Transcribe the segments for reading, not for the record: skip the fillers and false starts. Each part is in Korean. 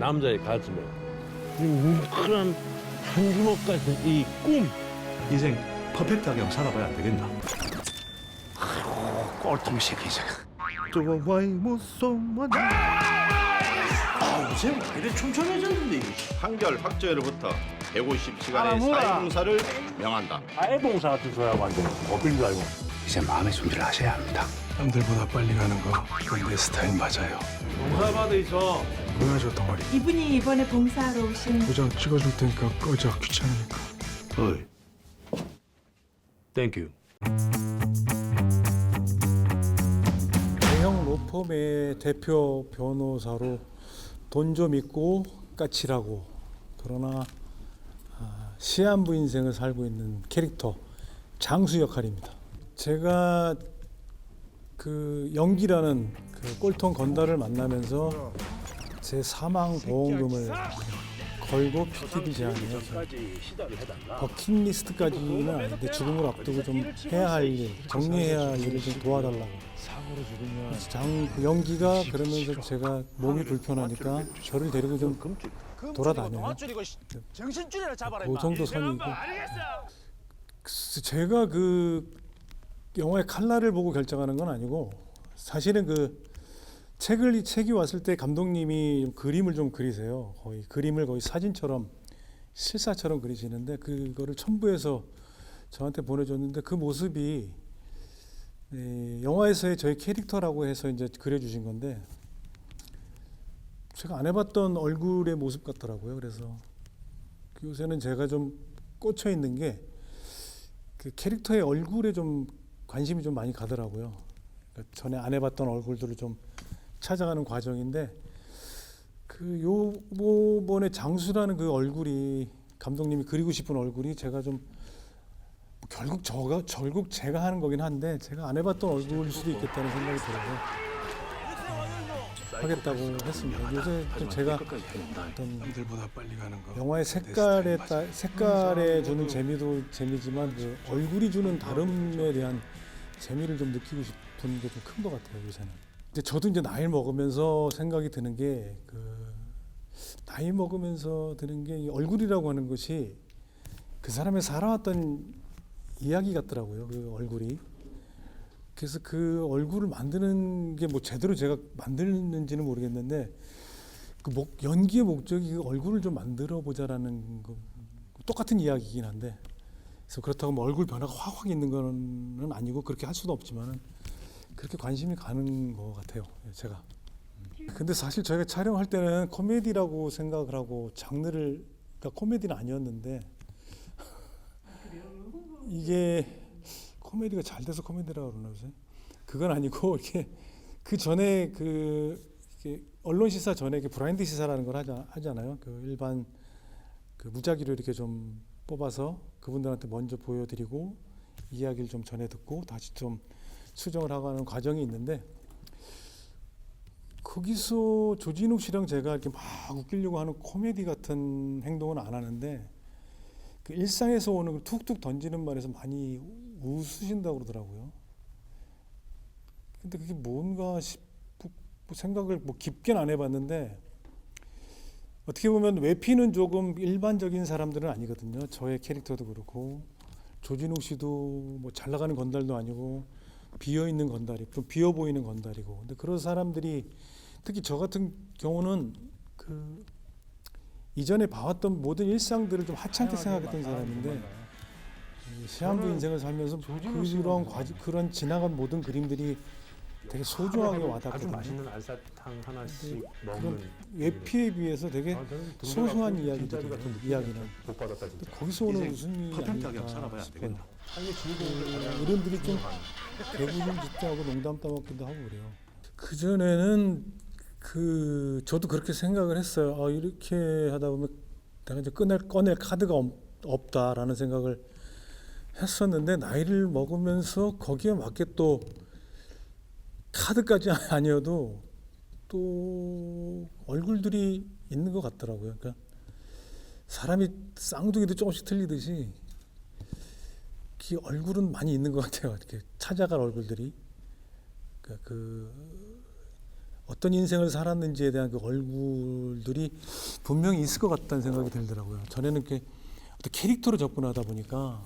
남자의 가슴에 이 뭉클한 한 주먹 같은 이 꿈. 인생 퍼펙트하게 한번 살아봐야 안 되겠나? 꼴통 새끼자. 좋아와이 무서워. 요새 왜 이래 촘촘해졌는데. 판결 확정일로부터 150시간의 사회봉사를 명한다. 사회봉사 같은 소리하고 완전 거빌 줄 알고. 이제 마음의 준비를 하셔야 합니다. 남들보다 빨리 가는 거 그건 내 스타일 맞아요. 봉사받아 있어. 뭐야 저 덩어리. 이분이 이번에 봉사하러 오신 도장 찍어줄 테니까 꺼져. 귀찮으니까. 어이. 땡큐. 대형 로펌의 대표 변호사로 돈 좀 있고 까칠하고 그러나 시한부 인생을 살고 있는 캐릭터 장수 역할입니다. 제가 그 연기라는 그 꼴통 건달을 만나면서 제 사망 보험금을 걸고 PTV 제안을 해서 버킷리스트까지는 아닌데 죽음을 앞두고 좀 해야 할 일, 정리해야 할 일을 좀 도와달라고. 그 연기가 그러면서 제가 몸이 불편하니까 저를 데리고 좀 돌아다녀요. 그 정도 선이고. 제가 그 영화의 칼날을 보고 결정하는 건 아니고 사실은 그 책이 왔을 때 감독님이 그림을 좀 그리세요. 그림을 거의 사진처럼 실사처럼 그리시는데 그거를 첨부해서 저한테 보내줬는데 그 모습이 영화에서의 저의 캐릭터라고 해서 이제 그려주신 건데 제가 안 해봤던 얼굴의 모습 같더라고요. 그래서 요새는 제가 좀 꽂혀 있는 게 그 캐릭터의 얼굴에 좀 관심이 좀 많이 가더라고요. 그러니까 전에 안 해봤던 얼굴들을 좀 찾아가는 과정인데 그 요번에 장수라는 그 얼굴이 감독님이 그리고 싶은 얼굴이 제가 좀 결국 제가 하는 거긴 한데 제가 안 해봤던 얼굴일 수도 있겠다는 생각이 들어서 하겠다고 했습니다. 요새 좀 제가 어떤 남들보다 빨리 가는 거. 영화의 색깔에 주는 재미도 재미지만 그 얼굴이 주는 다름에 대한 재미를 좀 느끼고 싶은 게 좀 큰 것 같아요 요새는. 근데 저도 이제 나이 먹으면서 생각이 드는 게 나이 먹으면서 드는 게 이 얼굴이라고 하는 것이 그 사람의 살아왔던 이야기 같더라고요. 그 얼굴이. 그래서 그 얼굴을 만드는 게 뭐 제대로 제가 만드는지는 모르겠는데 그 연기의 목적이 그 얼굴을 좀 만들어 보자라는 거, 똑같은 이야기이긴 한데 그래서 그렇다고 뭐 얼굴 변화가 확 있는 거는 아니고 그렇게 할 수도 없지만은 그렇게 관심이 가는 것 같아요 제가. 근데 사실 저희가 촬영할 때는 코미디라고 생각을 하고 장르를 그러니까 코미디는 아니었는데 이게 코미디가 잘 돼서 코미디라고 그러나 요새? 그건 아니고 이렇게 그 전에 이렇게 언론 시사 전에 이렇게 브라인드 시사라는 걸 하잖아요. 그 일반 그 무작위로 이렇게 좀 뽑아서 그분들한테 먼저 보여드리고 이야기를 좀 전해 듣고 다시 좀 수정을 하고 하는 과정이 있는데 거기서 조진욱 씨랑 제가 이렇게 막 웃기려고 하는 코미디 같은 행동은 안 하는데 그 일상에서 오는 걸 툭툭 던지는 말에서 많이 웃으신다고 그러더라고요. 근데 그게 뭔가 싶고 생각을 뭐 깊게는 안 해봤는데 어떻게 보면 외피는 조금 일반적인 사람들은 아니거든요. 저의 캐릭터도 그렇고 조진욱 씨도 뭐 잘 나가는 건달도 아니고 비어 있는 건달이 좀 비어 보이는 건달이고 근데 그런 사람들이 특히 저 같은 경우는 그 이전에 봐왔던 모든 일상들을 좀 하찮게 생각했던 사람인데 시한부 인생을 살면서 그런 지나간 모든 그림들이 되게 소중하게 와닿거든요. 아주 맛있는 알사탕 하나씩 그런 먹는 외피에 비해서 되게 소소한 이야기들이에요. 이야기는. 못 받았다 진짜. 거기서 오는 웃음이 퍼펙트하게 한번 아닐까 살아봐야 안 싶어요. 되겠나? 어른들이 좀 개구리 짓도 하고 농담 따먹기도 하고 그래요. 그 전에는 저도 그렇게 생각을 했어요. 이렇게 하다 보면 내가 이제 꺼낼 카드가 없다라는 생각을 했었는데 나이를 먹으면서 거기에 맞게 또 카드까지 아니어도 또 얼굴들이 있는 것 같더라고요. 그러니까 사람이 쌍둥이도 조금씩 틀리듯이 그 얼굴은 많이 있는 것 같아요. 이렇게 찾아갈 얼굴들이. 그러니까 어떤 인생을 살았는지에 대한 그 얼굴들이 분명히 있을 것 같다는 생각이 들더라고요. 전에는 이렇게 어떤 캐릭터로 접근하다 보니까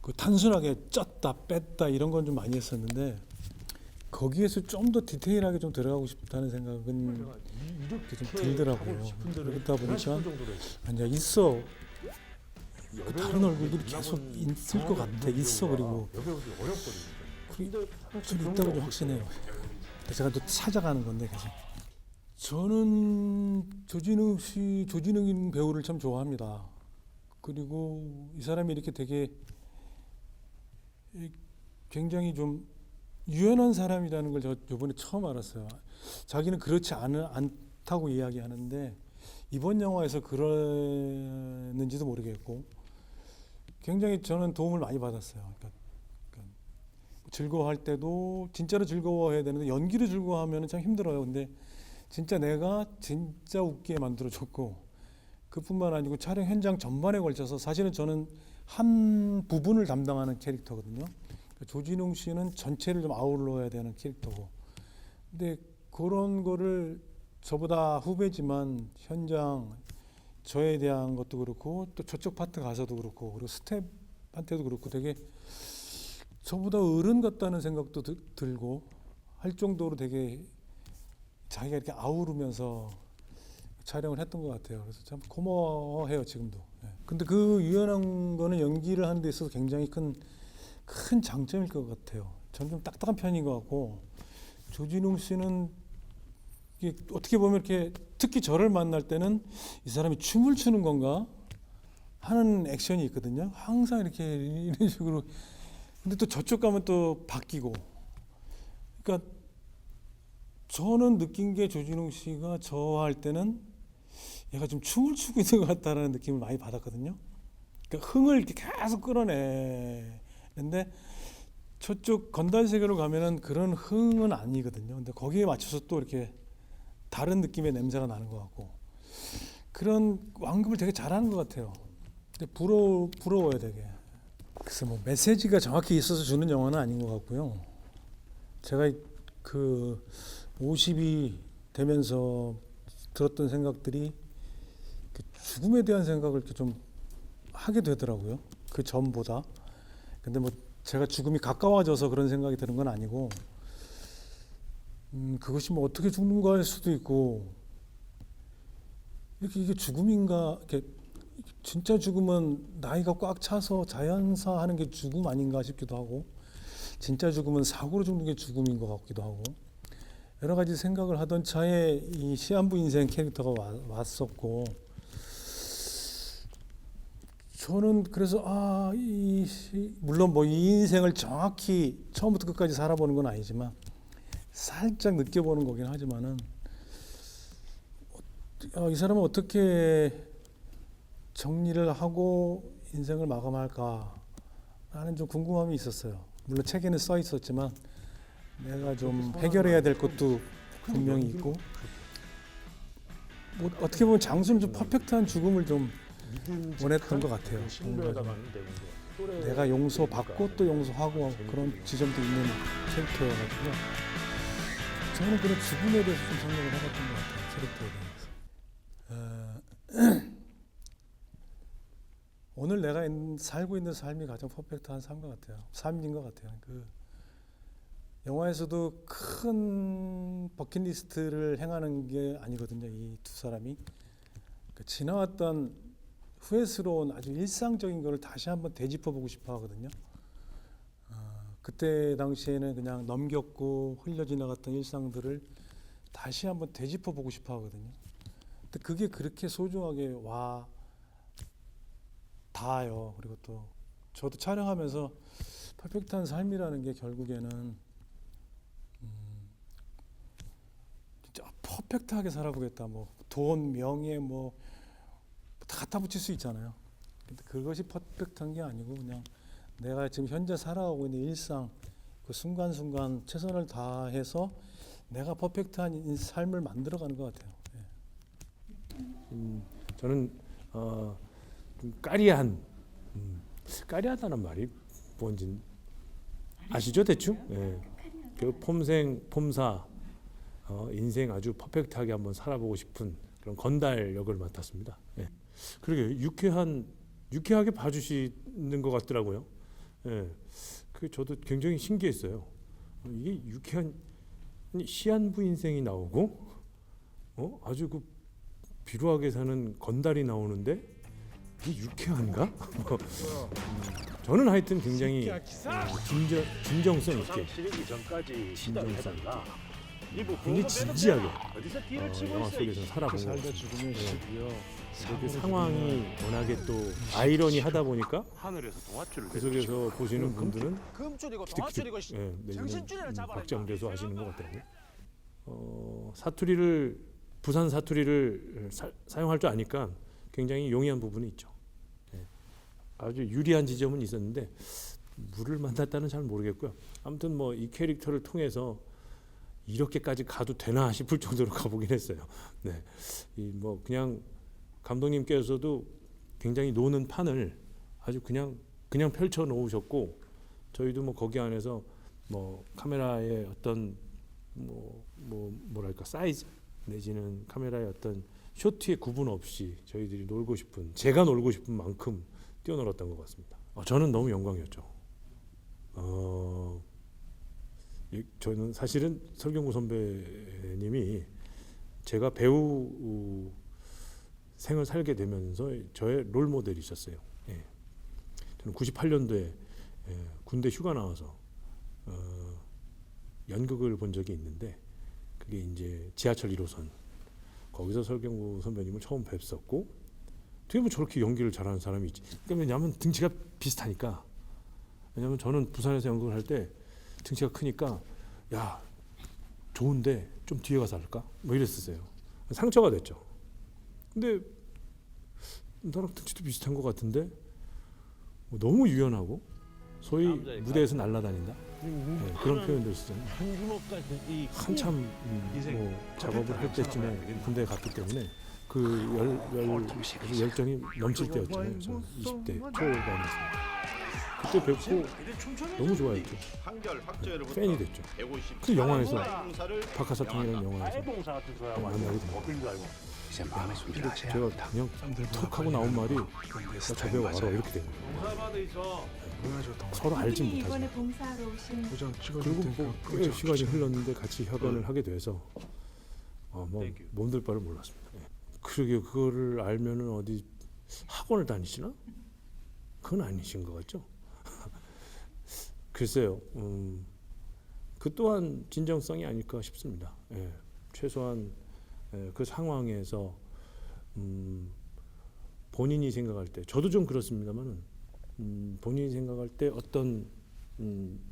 그 단순하게 쪘다 뺐다 이런 건 좀 많이 했었는데 거기에서 좀 더 디테일하게 좀 들어가고 싶다는 생각은 이렇게 좀 들더라고요. 그러다 보니까 아니야 있어. 그 다른 얼굴들이 계속 있을 것 같아. 있어. 그리고 좀 있다고 좀 확신해요. 제가 또 찾아가는 건데 계속. 저는 조진웅 배우를 참 좋아합니다. 그리고 이 사람이 이렇게 되게 굉장히 좀 유연한 사람이라는 걸 저 이번에 처음 알았어요. 자기는 그렇지 않다고 이야기하는데 이번 영화에서 그랬는지도 모르겠고 굉장히 저는 도움을 많이 받았어요. 그러니까 즐거워할 때도 진짜로 즐거워해야 되는데 연기로 즐거워하면 참 힘들어요. 근데 진짜 내가 진짜 웃기게 만들어줬고 그뿐만 아니고 촬영 현장 전반에 걸쳐서 사실은 저는 한 부분을 담당하는 캐릭터거든요. 조진웅 씨는 전체를 좀 아울러야 되는 캐릭터고 근데 그런 거를 저보다 후배지만 현장 저에 대한 것도 그렇고 또 저쪽 파트 가서도 그렇고 그리고 스텝한테도 그렇고 되게 저보다 어른 같다는 생각도 들고 할 정도로 되게 자기가 이렇게 아우르면서 촬영을 했던 것 같아요. 그래서 참 고마워해요 지금도. 근데 그 유연한 거는 연기를 하는 데 있어서 굉장히 큰 장점일 것 같아요. 저는 좀 딱딱한 편인 것 같고 조진웅 씨는 이게 어떻게 보면 이렇게 특히 저를 만날 때는 이 사람이 춤을 추는 건가 하는 액션이 있거든요. 항상 이렇게 이런 식으로. 근데 또 저쪽 가면 또 바뀌고. 그러니까 저는 느낀 게 조진웅 씨가 저 할 때는 얘가 좀 춤을 추고 있는 것 같다라는 느낌을 많이 받았거든요. 그러니까 흥을 이렇게 계속 끌어내는데 저쪽 건달 세계로 가면은 그런 흥은 아니거든요. 근데 거기에 맞춰서 또 이렇게 다른 느낌의 냄새가 나는 것 같고 그런 완급을 되게 잘하는 것 같아요. 근데 부러워요 되게. 그래서 뭐 메시지가 정확히 있어서 주는 영화는 아닌 것 같고요. 제가 그 50이 되면서 들었던 생각들이 죽음에 대한 생각을 이렇게 좀 하게 되더라고요. 그 전보다. 근데 뭐 제가 죽음이 가까워져서 그런 생각이 드는 건 아니고 그것이 뭐 어떻게 죽는가일 수도 있고 이게 죽음인가 이렇게 진짜 죽음은 나이가 꽉 차서 자연사 하는 게 죽음 아닌가 싶기도 하고 진짜 죽음은 사고로 죽는 게 죽음인 것 같기도 하고 여러 가지 생각을 하던 차에 이 시한부 인생 캐릭터가 왔었고 저는 그래서 물론 뭐 이 인생을 정확히 처음부터 끝까지 살아보는 건 아니지만 살짝 느껴보는 거긴 하지만은 이 사람은 어떻게 정리를 하고 인생을 마감할까라는 좀 궁금함이 있었어요. 물론 책에는 써 있었지만 내가 좀 해결해야 될 것도 분명히 있고 뭐 어떻게 보면 장수는 좀 퍼펙트한 죽음을 좀 원했던 것 같아요. 내가 용서받고 또 용서하고 그런 지점도 있는 캐릭터여가지고 저는 그런 죽음에 대해서 좀 생각을 해봤던 것 같아요. 캐릭터에 대해서. 오늘 내가 살고 있는 삶이 가장 퍼펙트한 삶인 것 같아요. 삶인 것 같아요. 그 영화에서도 큰 버킷리스트를 행하는 게 아니거든요. 이 두 사람이 지나왔던 후회스러운 아주 일상적인 거를 다시 한번 되짚어보고 싶어 하거든요. 그때 당시에는 그냥 넘겼고 흘려 지나갔던 일상들을 다시 한번 되짚어보고 싶어 하거든요. 근데 그게 그렇게 소중하게 와 닿아요. 그리고 또 저도 촬영하면서 퍼펙트한 삶이라는 게 결국에는 진짜 퍼펙트하게 살아보겠다. 뭐 돈, 명예 뭐 다 갖다 붙일 수 있잖아요. 근데 그것이 퍼펙트한 게 아니고 그냥 내가 지금 현재 살아가고 있는 일상 그 순간순간 최선을 다해서 내가 퍼펙트한 삶을 만들어가는 것 같아요. 저는 좀 까리하다는 말이 뭔지 아시죠 대충? 그 폼생, 폼사 인생 아주 퍼펙트하게 한번 살아보고 싶은 그런 건달 역을 맡았습니다. 예. 그러게 유쾌하게 봐주시는 것 같더라고요. 예. 그 저도 굉장히 신기했어요. 이게 유쾌한 시한부 인생이 나오고 아주 그 비루하게 사는 건달이 나오는데 이게 유쾌한가? 저는 하여튼 굉장히 진정성 있게 진정성 굉장히 진지하게 영화 속에서 살아본 것 같습니다. 그 상황이 워낙에 또 아이러니하다 보니까 그 속에서 보시는 분들은 기특기특 내지는 박장대소 하시는 것 같더라고요. 부산 사투리를 사용할 줄 아니까 굉장히 용이한 부분이 있죠. 아주 유리한 지점은 있었는데 물을 만났다는 잘 모르겠고요. 아무튼 뭐 이 캐릭터를 통해서 이렇게까지 가도 되나 싶을 정도로 가보긴 했어요. 네, 뭐 그냥 감독님께서도 굉장히 노는 판을 아주 그냥 펼쳐 놓으셨고 저희도 뭐 거기 안에서 뭐 카메라의 어떤 뭐랄까 사이즈 내지는 카메라의 어떤 쇼트의 구분 없이 저희들이 제가 놀고 싶은 만큼 뛰어놀았던 것 같습니다. 저는 너무 영광이었죠. 저는 사실은 설경구 선배님이 제가 배우 생을 살게 되면서 저의 롤 모델이셨어요. 예. 저는 98년도에 군대 휴가 나와서 연극을 본 적이 있는데 그게 이제 지하철 1호선 거기서 설경구 선배님을 처음 뵀었고 어떻게 보면 저렇게 연기를 잘하는 사람이 있지. 왜냐하면 등치가 비슷하니까. 왜냐하면 저는 부산에서 연극을 할 때 등치가 크니까 야 좋은데 좀 뒤에 가서 할까? 뭐 이랬었어요. 상처가 됐죠. 근데 나랑 등치도 비슷한 것 같은데 너무 유연하고 소위 무대에서 날아다닌다. 네, 그런 표현도 있었잖아요. 한참 작업을 할 때쯤에 군대에 갔기 때문에 그 열정이 넘칠 때였잖아요. 저는 20대 초반이었습니다. 그때 뵙고 너무 좋아했죠. 팬이 됐죠. 그 영화에서 박하사탕이라는 영화에서 만나게 됩니다. 이제 마음의 준비를 하셔야 제가 합니다. 그냥 톡 하고 나온 말이 저 배우 알아 이렇게 된 거예요. 서로 알지 이분이 이번에 못하죠. 봉사하러 오신 도장 찍어줄 그리고 테니까 뭐 꺼져. 꽤 시간이 흘렀는데 같이 협연을 하게 돼서 뭐 몸둘 바를 몰랐습니다. 예. 그러게 그거를 알면은 어디 학원을 다니시나? 그건 아니신 것 같죠? 글쎄요. 그 또한 진정성이 아닐까 싶습니다. 예. 최소한 그 상황에서 본인이 생각할 때 저도 좀 그렇습니다만은 본인이 생각할 때 어떤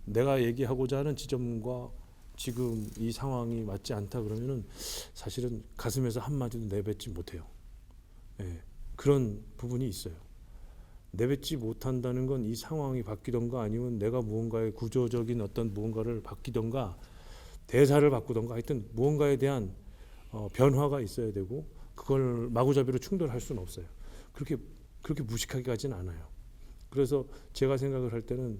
내가 얘기하고자 하는 지점과 지금 이 상황이 맞지 않다 그러면은 사실은 가슴에서 한마디도 내뱉지 못해요. 예, 그런 부분이 있어요. 내뱉지 못한다는 건 이 상황이 바뀌던가 아니면 내가 무언가의 구조적인 어떤 무언가를 바뀌던가 대사를 바꾸던가 하여튼 무언가에 대한 변화가 있어야 되고 그걸 마구잡이로 충돌할 수는 없어요. 그렇게 무식하게 가진 않아요. 그래서 제가 생각을 할 때는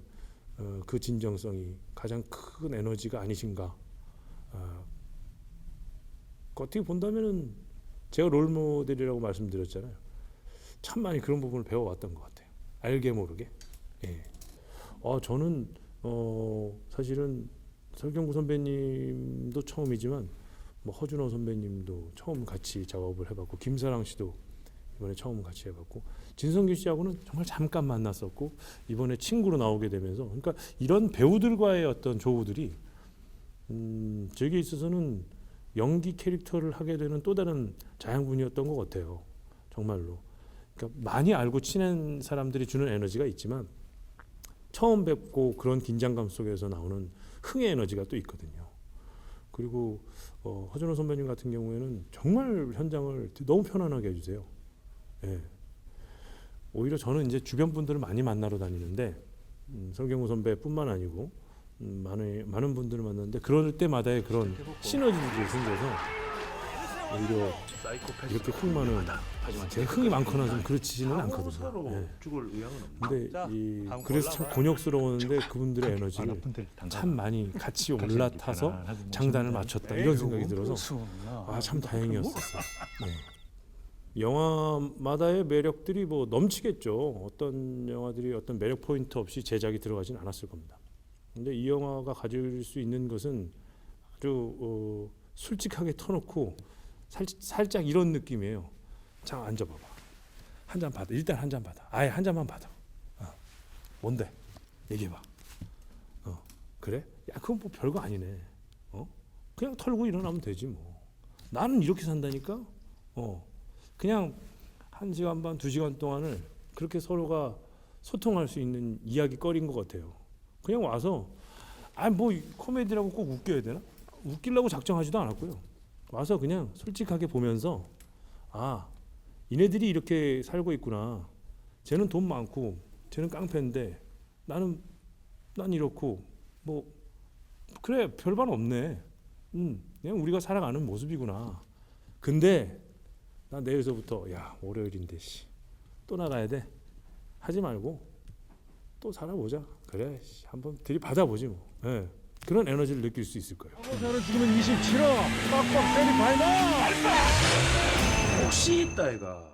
그 진정성이 가장 큰 에너지가 아니신가. 어떻게 본다면은 제가 롤모델이라고 말씀드렸잖아요. 참 많이 그런 부분을 배워왔던 것 같아요. 알게 모르게. 예. 저는 사실은 설경구 선배님도 처음이지만 뭐 허준호 선배님도 처음 같이 작업을 해봤고 김사랑 씨도 이번에 처음 같이 해봤고 진성규 씨하고는 정말 잠깐 만났었고 이번에 친구로 나오게 되면서 그러니까 이런 배우들과의 어떤 조우들이 저에게 있어서는 연기 캐릭터를 하게 되는 또 다른 자양분이었던 것 같아요. 정말로. 그러니까 많이 알고 친한 사람들이 주는 에너지가 있지만 처음 뵙고 그런 긴장감 속에서 나오는 흥의 에너지가 또 있거든요. 그리고 허준호 선배님 같은 경우에는 정말 현장을 너무 편안하게 해주세요. 예. 오히려 저는 이제 주변 분들을 많이 만나러 다니는데 설경구 선배뿐만 아니고 많은 분들을 만났는데 그럴 때마다의 그런 시너지들이 생겨서 오히려 이렇게 흥 많은 제 흥이 많거나 좀 그렇지는 않거든요. 예. 근데 그래서 참 곤욕스러웠는데 그분들의 에너지를 참 많이 같이 올라타서 장단을 맞췄다 이런 생각이 들어서 참 다행이었었어요. 네. 영화마다의 매력들이 뭐 넘치겠죠. 어떤 영화들이 어떤 매력 포인트 없이 제작이 들어가진 않았을 겁니다. 근데 이 영화가 가질 수 있는 것은 아주 솔직하게 터놓고 살짝 이런 느낌이에요. 자, 앉아봐봐. 한 잔 받아. 일단 한 잔 받아. 아예 한 잔만 받아. 뭔데? 얘기해봐. 그래? 야, 그건 뭐 별거 아니네. 그냥 털고 일어나면 되지 뭐. 나는 이렇게 산다니까. 그냥 1시간 반, 2시간 동안을 그렇게 서로가 소통할 수 있는 이야기거리인 것 같아요. 그냥 와서 뭐 코미디라고 꼭 웃겨야 되나? 웃기려고 작정하지도 않았고요. 와서 그냥 솔직하게 보면서 이네들이 이렇게 살고 있구나. 쟤는 돈 많고 쟤는 깡패인데 난 이렇고 뭐 그래 별반 없네. 그냥 우리가 살아가는 모습이구나. 근데 나 내일서부터 월요일인데 또 나가야 돼. 하지 말고 또 살아보자. 그래 한번 들이받아보지 뭐. 네. 그런 에너지를 느낄 수 있을 거예요. 저는 지금은 27호 빡빡 세리 파이널. 혹시 있다 이가